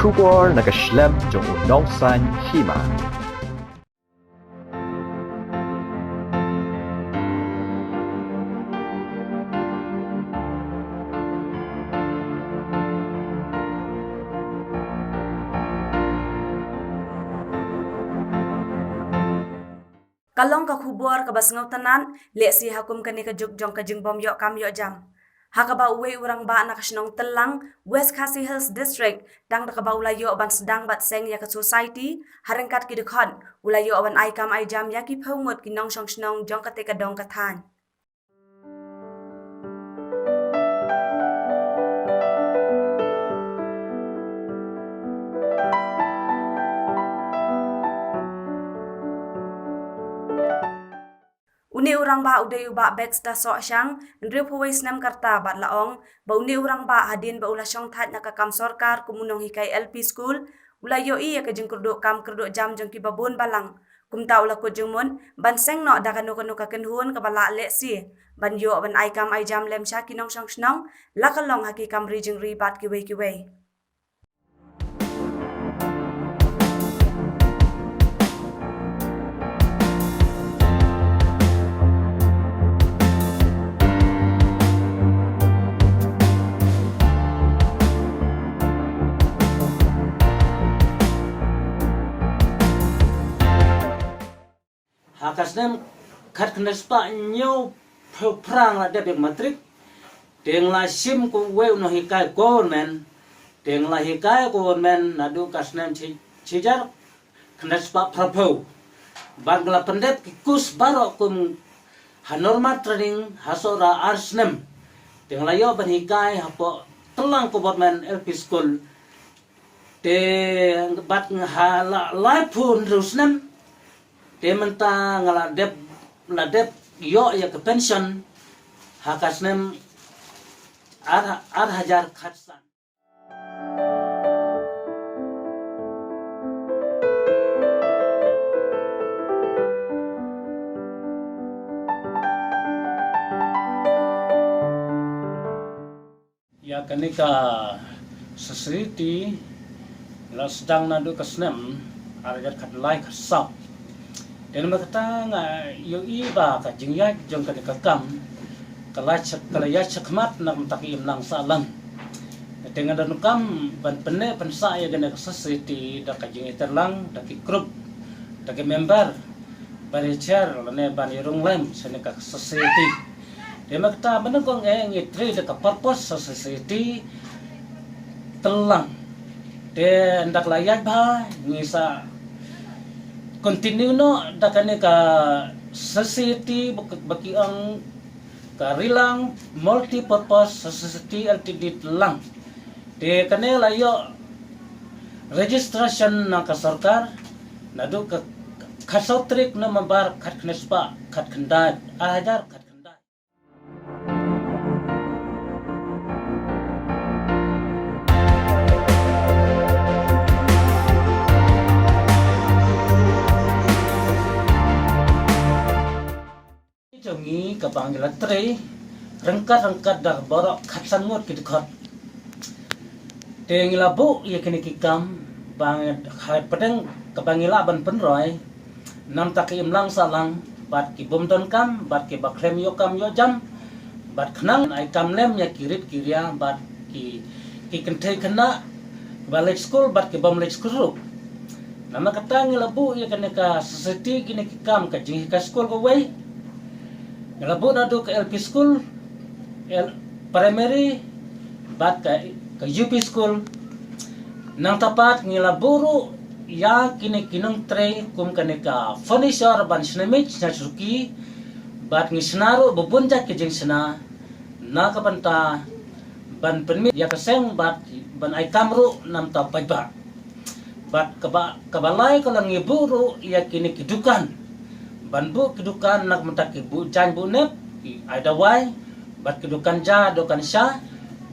kubor nakaslem jong unongsan hima. Kalong ka khubor ka basngaw tanan, le si hakum kani ka jugjong ka jingbom yo kam yo jam. Hakaba uwi urang ba na kasnong telang West Khasi Hills District dang nakaba ulayo aban sedang bat seng ya ka society harengkat ki dekhon ulayo aban ai kam ai jam ya ki phongot ki nong song snong jong ka te ka dong ka than. Uni urang ba uday uba beks da so syang ndri phuwais nam karta bat laong ba uni urang ba hadin ba ula syong that nakakam sorkar kumunong hikai LP school ulayo iya ka jeng kurdo kam kurdo jam jong ki babon balang kumta ula ko jengmon ban seng no da kanu kanu ka kenhun ka bala le si ban yo ban ai kam ai jam lem sha kinong syong snong lakalong haki kam ri jeng ri bat ki wei Hakasnem kat knespa nyo prang la debek matrik deng la sim ku we no hikai government deng la hikai government nadu kasnem cijar knespa prapo bangla pendep kus barok kum hanorma training hasora arsnem deng la yo ban hikai hapo telang government LP school de bat hala laipun rusnem dementa ngaladep ladep yo ya ke pension hakasnem ar hajar khatsan ya kenika society la sedang nadu kasnem ar hajar khatlai khasap dan makata nga yo iba ka jingya jong ka kakam kala ya chakmat na mtaki imlang salang dengan dan kam ban penne pensa ya gana society da ka jing terlang da ki group da ki member bari chair ne ban irung lem sene ka society de makata menengkong ngitri da ka purpose society telang de ndak layak ba ngisa continue no dakane ka society baki ang karilang multi-purpose society LTD lang de kanela yo registration na ka sarkar nadu ka kasotrik na mabar kat knespa kat kendad ajar kat kendad jongi ka bangila tre rengkat dar borok khatsan ngot ki dekhot teng labu ye kini kikam bang pedeng ka bangila ban penroy nam tak imlang salang bat ki bomdon kam bat ki bakrem yo kam yo jam bat khnang ai kam lem ya kirit kiria bat ki kentei kena balik school bat ki bom lek school nama katang labu ye kini ka society kini kikam ka jing ka school ko wei Ngelabu nadu ke LP school, primary, bat ke UP school, nang tapat ngilaburu ya kini kinong tre kum kaneka furniture ban snamich na suki, bat ngisnaru bubunjak ke jeng sena, na kapanta ban permit ya keseng bat ban ai kamru nam ta pajba, bat kabalai kalau ngiburu ya kini kidukan. Banbu kedukan nak mentak ibu jan bu nep ada wai bat kedukan ja dokan sya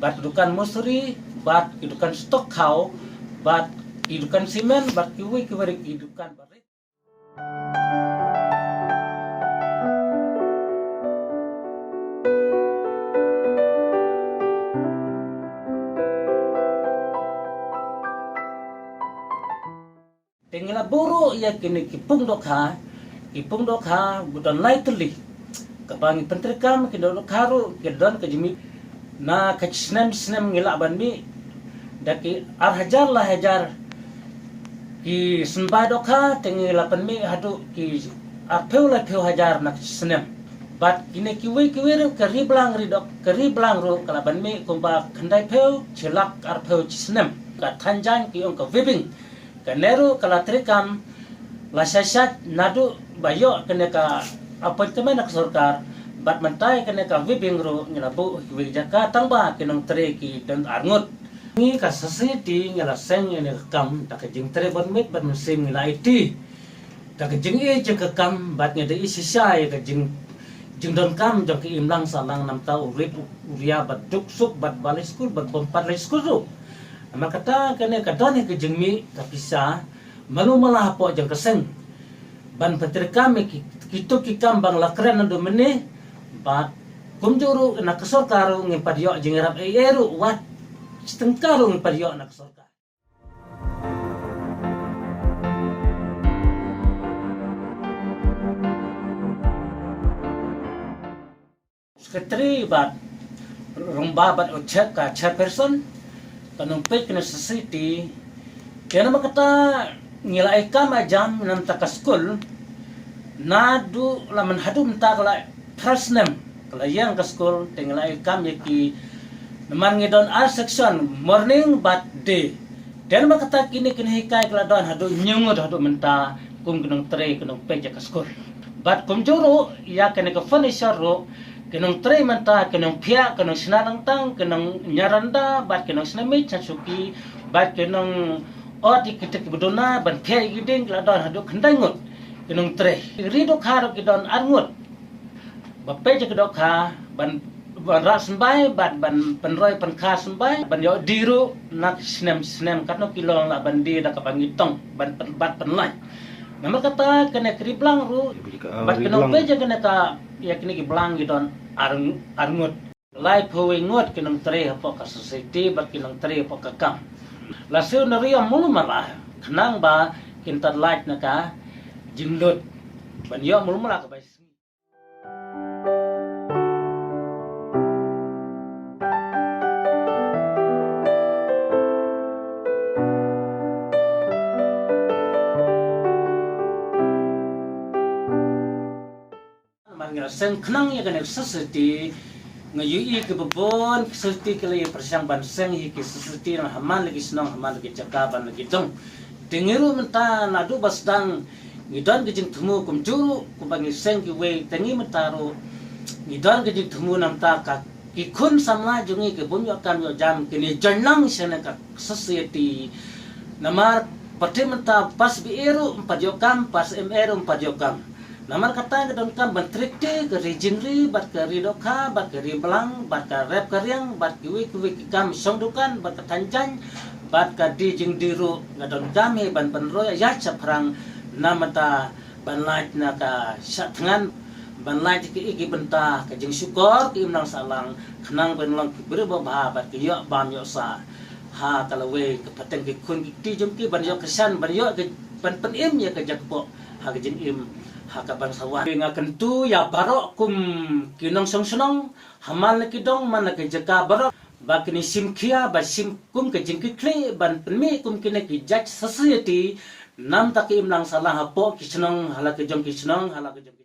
bat kedukan musri bat kedukan stok kau bat kedukan simen bat kiwi kedukan barit Tinggal buru ya kini kipung dokha budon lai tuli. Kabangi pentrikam kidon karu kidon kejimi na kacinem ngila banmi daki hajar ki sembah dokha tinggal lapan mi hadu ki peu hajar nak sinem. Bat kini kiwi ke riblang ro kalaban mi kumba kandai peu cilak peu sinem. Ka tanjang ki ong ka vibing. Kaneru kalatrikam lasasat nadu bayo kene ka appointment nak sarkar bat mentai kene ka vibing ro ngelabu wijaka tangba kinong tre ki dan arngut ni ka society ngela seng ne kam tak jing tre bon mit bat musim ngela IT tak jing e je ka kam bat ngede isi sai ka jing don kam jong ki imlang salang nam tau rit uria bat duk sup bat balik skul bat pompat le skul maka kata kene ka don ke jing mi ka pisa malu malah po jong keseng ban petrikam kitu kikam bang lakren ndo mene bat kumjuru na kasorkaro ngi padyo jingrap eru wat stengkaro ngi padyo na kasorkar sekretari bat rumba bat ocek ka chairperson kanong pek na society kaya naman kata ngilai kam ajam nam taka school nadu laman hadum ta kala trasnem kala yang ka school tinggalai kam yaki naman ngidon R section morning but day dan makata kini hikai kala don hadu nyungod hadu menta kum kinong tre kinong peja ka school but kum juro ya kene ka furniture ro kinong tre menta kinong pia kinong sinarang tang kinong nyaranda but kinong sinami chansuki but kinong oti kita kibudona ban pia giding kala don hadu kandangot kinong tre rido kharo kidon arngot bape je kedok ha ban ras sembai ban penroy penka sembai ban yo diru nak snem katno kilong la bandi da kapangitong ban bat penlai nama kata kena kriblang ru bat kinong peje kena ka ya kini kiblang gidon arngot lai phowe ngot kinong tre hapo ka society bat kinong tre hapo ka kam la seu na ria mulu malah kenang ba kintat light na ka jindut ban yo mulu malah ka bai seng kenang ya kena society ngayui ke bebon society kali persang ban seng ki society na haman lagi senang haman lagi cakaban lagi dong dengeru menta nadu basdang ngidon gejing temu kumjuru kumbangi seng ki we tengi mentaro ngidon gejing temu namta ka ikun sama jungi ke bunyo kan yo jam kini janang sene ka society namar pati menta pas biiru empat yokam pas mr empat yokam namar kata gedon kam bentrikte ke rijinri bat ke ridokha bat ke riblang bat ke rep karyang bat kiwi kam songdukan bat ke tanjang bat ke di jing diru gedon kami ban penroy ya saprang namata ban lait na ka satngan ban lait ki igi benta ke jing syukur ki imnang salang kenang benlang berba ba bat ke yo bam yo sa ha talawe ke pateng ki kun ki ti jum ki ban yo kesan ban yo ke ban penim ya ke jakpo ha ke jing im haka bangsawan nga kentu ya barok kum kinong song hamal na kidong man na kajaka barok ba kini simkia ba sim kum ke jingki kle ban penmi kum kini ki judge society nam taki imlang salah hapo kisnong hala ke jong kisnong hala ke jong